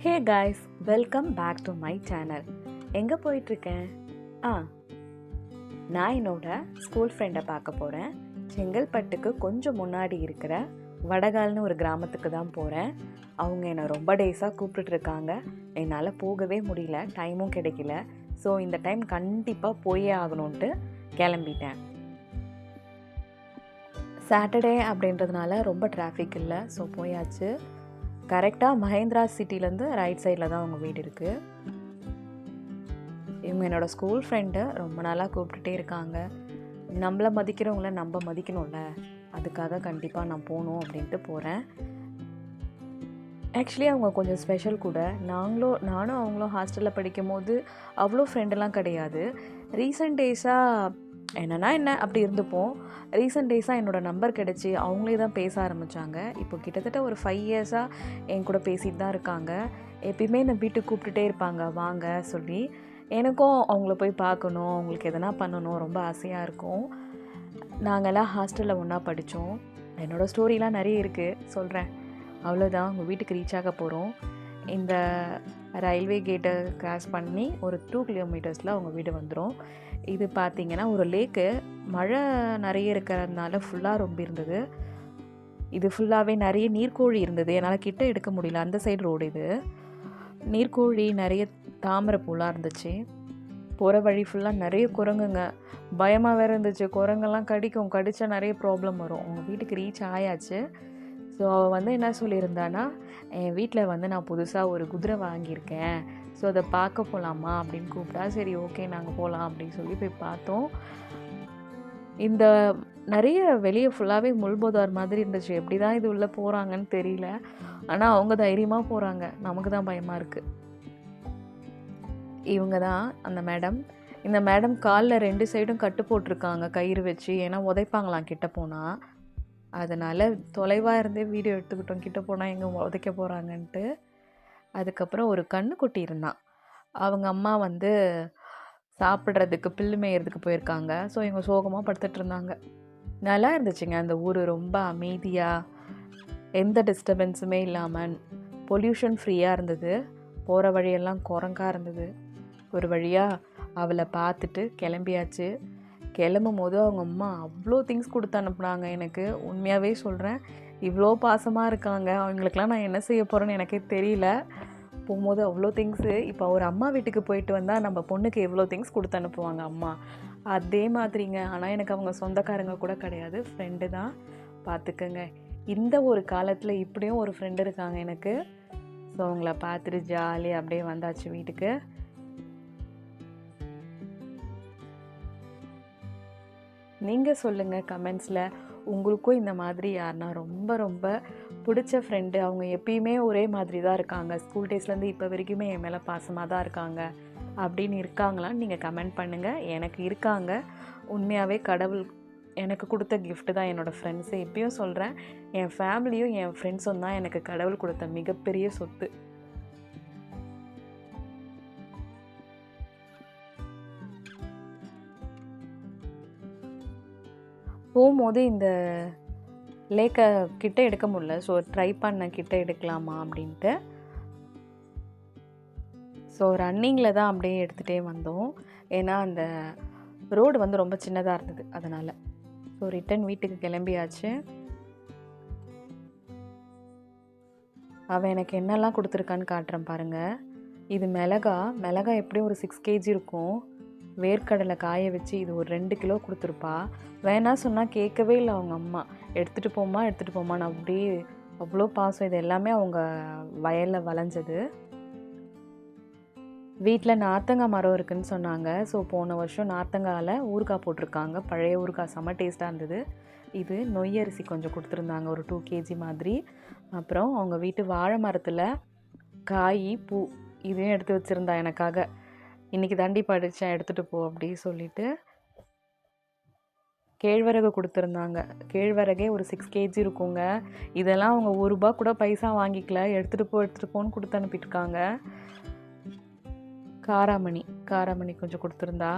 Hey guys, welcome back to my channel. எங்கே போயிட்டுருக்கேன்? நான் என்னோட ஸ்கூல் ஃப்ரெண்டை பார்க்க போகிறேன். செங்கல்பட்டுக்கு கொஞ்சம் முன்னாடி இருக்கிற வடகால்னு ஒரு கிராமத்துக்கு தான் போகிறேன். அவங்க என்னை ரொம்ப டேஸாக கூப்பிட்டுருக்காங்க. என்னால் போகவே முடியல, டைமும் கிடைக்கல. ஸோ இந்த டைம் கண்டிப்பாக போயே ஆகணுன்ட்டு கிளம்பிட்டேன். சாட்டர்டே அப்படின்றதுனால ரொம்ப டிராஃபிக் இல்லை, ஸோ போயாச்சு. கரெக்டாக மஹேந்திரா சிட்டிலேருந்து ரைட் சைடில் தான் அவங்க வீடு இருக்குது. இவங்க என்னோடய ஸ்கூல் ஃப்ரெண்டு, ரொம்ப நாளாக கூப்பிட்டுட்டே இருக்காங்க. நம்மளை மதிக்கிறவங்கள நம்ம மதிக்கணும்ல, அதுக்காக கண்டிப்பாக நான் போகணும் அப்படின்ட்டு போகிறேன். ஆக்சுவலி அவங்க கொஞ்சம் ஸ்பெஷல் கூட. நானும் அவங்களும் ஹாஸ்டலில் படிக்கும் போது அவ்வளோ ஃப்ரெண்டெல்லாம் கிடையாது. ரீசெண்ட் டேஸாக என்னன்னா என்ன அப்படி இருந்துப்போம். ரீசெண்ட் டேஸாக என்னோடய நம்பர் கிடச்சி அவங்களே தான் பேச ஆரம்பித்தாங்க. இப்போ கிட்டத்தட்ட ஒரு 5 இயர்ஸாக என் கூட பேசிகிட்டு தான் இருக்காங்க. எப்பயுமே என்னை வீட்டுக்கு கூப்பிட்டுட்டே இருப்பாங்க, வாங்க சொல்லி. எனக்கும் அவங்கள போய் பார்க்கணும், அவங்களுக்கு எதனா பண்ணணும் ரொம்ப ஆசையாக இருக்கும். நாங்கள்லாம் ஹாஸ்டலில் ஒன்றா படித்தோம். என்னோடய ஸ்டோரிலாம் நிறைய இருக்குது, சொல்கிறேன். அவ்வளோதான், உங்கள் வீட்டுக்கு ரீச் ஆக போகிறோம். இந்த ரயில்வே கேட்டை கிராஸ் பண்ணி ஒரு 2 கிலோமீட்டர்ஸில் அவங்க வீடு வந்துடும். இது பார்த்திங்கன்னா ஒரு லேக்கு, மழை நிறைய இருக்கிறதுனால ஃபுல்லாக ரொம்ப இருந்தது. இது ஃபுல்லாகவே நிறைய நீர்க்கோழி இருந்தது. என்னால் கிட்ட எடுக்க முடியல, அந்த சைடு ரோடு இது. நீர்க்கோழி நிறைய தாமரை பூலாம் இருந்துச்சு. போகிற வழி ஃபுல்லாக நிறைய குரங்குங்க. பயமாக வேறு இருந்துச்சு, குரங்கெல்லாம் கடித்தா நிறைய ப்ராப்ளம் வரும். அவங்க வீட்டுக்கு ரீச் ஆயாச்சு. ஸோ அவள் என்ன சொல்லியிருந்தானா, என் வீட்டில் நான் புதுசாக ஒரு குதிரை வாங்கியிருக்கேன், ஸோ அதை பார்க்க போகலாமா அப்படின்னு கூப்பிட்டா. சரி ஓகே நாங்கள் போகலாம் அப்படின்னு சொல்லி போய் பார்த்தோம். இந்த நிறைய வெளியே ஃபுல்லாகவே முள்போதார் மாதிரி இருந்துச்சு. எப்படி தான் இது உள்ளே போகிறாங்கன்னு தெரியல. ஆனால் அவங்க தைரியமாக போகிறாங்க, நமக்கு தான் பயமாக இருக்குது. இவங்க தான் அந்த மேடம். இந்த மேடம் காலில் 2 சைடும் கட்டு போட்டிருக்காங்க கயிறு வச்சு, ஏன்னா உதைப்பாங்களாம் கிட்ட போனால். அதனால் தொலைவாக இருந்தே வீடியோ எடுத்துக்கிட்டோம், கிட்ட போனால் எங்கே உதைக்க போகிறாங்கன்ட்டு. அதுக்கப்புறம் ஒரு கன்றுக்குட்டி இருந்தான். அவங்க அம்மா சாப்பிட்றதுக்கு புல்லு மேயறதுக்கு போயிருக்காங்க. ஸோ இவங்க சோகமாக படுத்துட்டு இருந்தாங்க. நல்லா இருந்துச்சுங்க அந்த ஊர், ரொம்ப அமைதியாக, எந்த டிஸ்டர்பன்ஸுமே இல்லாமல், பொல்யூஷன் ஃப்ரீயாக இருந்தது. போகிற வழியெல்லாம் குரங்காக இருந்தது. ஒரு வழியாக அவளை பார்த்துட்டு கிளம்பியாச்சு. கிளம்பும் போது அவங்க அம்மா அவ்வளோ திங்ஸ் கொடுத்து அனுப்புனாங்க எனக்கு. உண்மையாகவே சொல்கிறேன், இவ்வளோ பாசமாக இருக்காங்க. அவங்களுக்கெல்லாம் நான் என்ன செய்ய போகிறேன்னு எனக்கே தெரியல. போகும்போது அவ்வளோ திங்ஸு. இப்போ ஒரு அம்மா வீட்டுக்கு போயிட்டு வந்தால் நம்ம பொண்ணுக்கு எவ்வளோ திங்ஸ் கொடுத்து அனுப்புவாங்க அம்மா, அதே மாதிரிங்க. ஆனால் எனக்கு அவங்க சொந்தக்காரங்க கூட கிடையாது, ஃப்ரெண்டு தான். பார்த்துக்கங்க, இந்த ஒரு காலத்தில் இப்படியும் ஒரு ஃப்ரெண்டு இருக்காங்க எனக்கு. ஸோ அவங்கள பார்த்துட்டு ஜாலியாக அப்படியே வந்தாச்சு வீட்டுக்கு. நீங்கள் சொல்லுங்கள் கமெண்ட்ஸில், உங்களுக்கும் இந்த மாதிரி யாருன்னா ரொம்ப ரொம்ப பிடிச்ச ஃப்ரெண்டு, அவங்க எப்பயுமே ஒரே மாதிரி தான் இருக்காங்க, ஸ்கூல் டேஸ்லேருந்து இப்போ வரைக்குமே என் மேலே பாசமாக தான் இருக்காங்க அப்படின்னு இருக்காங்களான்னு நீங்கள் கமெண்ட் பண்ணுங்கள். எனக்கு இருக்காங்க. உண்மையாகவே கடவுள் எனக்கு கொடுத்த கிஃப்ட்டு தான் என்னோடய ஃப்ரெண்ட்ஸு. எப்பயும் சொல்கிறேன், என் ஃபேமிலியும் என் ஃப்ரெண்ட்ஸும் தான் எனக்கு கடவுள் கொடுத்த மிகப்பெரிய சொத்து. போகும்போது இந்த லேக்கை கிட்ட எடுக்க முடியல, ஸோ ட்ரை பண்ண கிட்ட எடுக்கலாமா அப்படின்ட்டு. ஸோ ரன்னிங்கில் தான் அப்படியே எடுத்துகிட்டே வந்தோம். ஏன்னா அந்த ரோடு ரொம்ப சின்னதாக இருந்தது, அதனால். ஸோ ரிட்டன் வீட்டுக்கு கிளம்பியாச்சு. அவன் எனக்கு என்னெல்லாம் கொடுத்துருக்கான்னு காட்டுறேன் பாருங்கள். இது மிளகா எப்படியும் ஒரு 6 kg இருக்கும். வேர்க்கடலை காய வச்சு இது ஒரு 2 கிலோ கொடுத்துருப்பா. வேணா சொன்னால் கேட்கவே இல்லை அவங்க அம்மா. எடுத்துகிட்டு போமா நான் அப்படியே அவ்வளோ பாசம். இது எல்லாமே அவங்க வயலில் விளைஞ்சது. வீட்டில் நார்த்தங்காய் மரம் இருக்குதுன்னு சொன்னாங்க. ஸோ போன வருஷம் நார்த்தங்காயில் ஊறுகாய் போட்டிருக்காங்க, பழைய ஊறுகாய், செம்ம டேஸ்ட்டாக இருந்தது. இது நொய் அரிசி கொஞ்சம் கொடுத்துருந்தாங்க, ஒரு 2 kg மாதிரி. அப்புறம் அவங்க வீட்டு வாழை மரத்தில் காய், பூ இதையும் எடுத்து வச்சுருந்தா எனக்காக. இன்றைக்கி தாண்டி படித்தேன், எடுத்துகிட்டு போ அப்படி சொல்லிவிட்டு. கேழ்வரகு கொடுத்துருந்தாங்க. கேழ்வரகே ஒரு 6 kg இருக்குங்க. இதெல்லாம் அவங்க ₹1 கூட பைசா வாங்கிக்கல, எடுத்துகிட்டு போன்னு கொடுத்து அனுப்பிட்டுருக்காங்க. காராமணி கொஞ்சம் கொடுத்துருந்தா.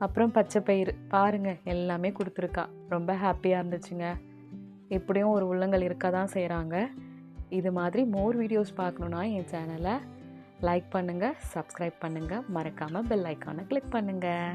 அப்புறம் பச்சை பயிறு பாருங்கள், எல்லாமே கொடுத்துருக்கா. ரொம்ப ஹாப்பியாக இருந்துச்சுங்க. எப்படியும் ஒரு உள்ளங்கள் இருக்க தான் செய்கிறாங்க. இது மாதிரி மோர் வீடியோஸ் பார்க்கணுன்னா என் சேனலை லைக் பண்ணுங்கள், சப்ஸ்கிரைப் பண்ணுங்கள், மறக்காமல் பெல் ஐக்கானை கிளிக் பண்ணுங்கள்.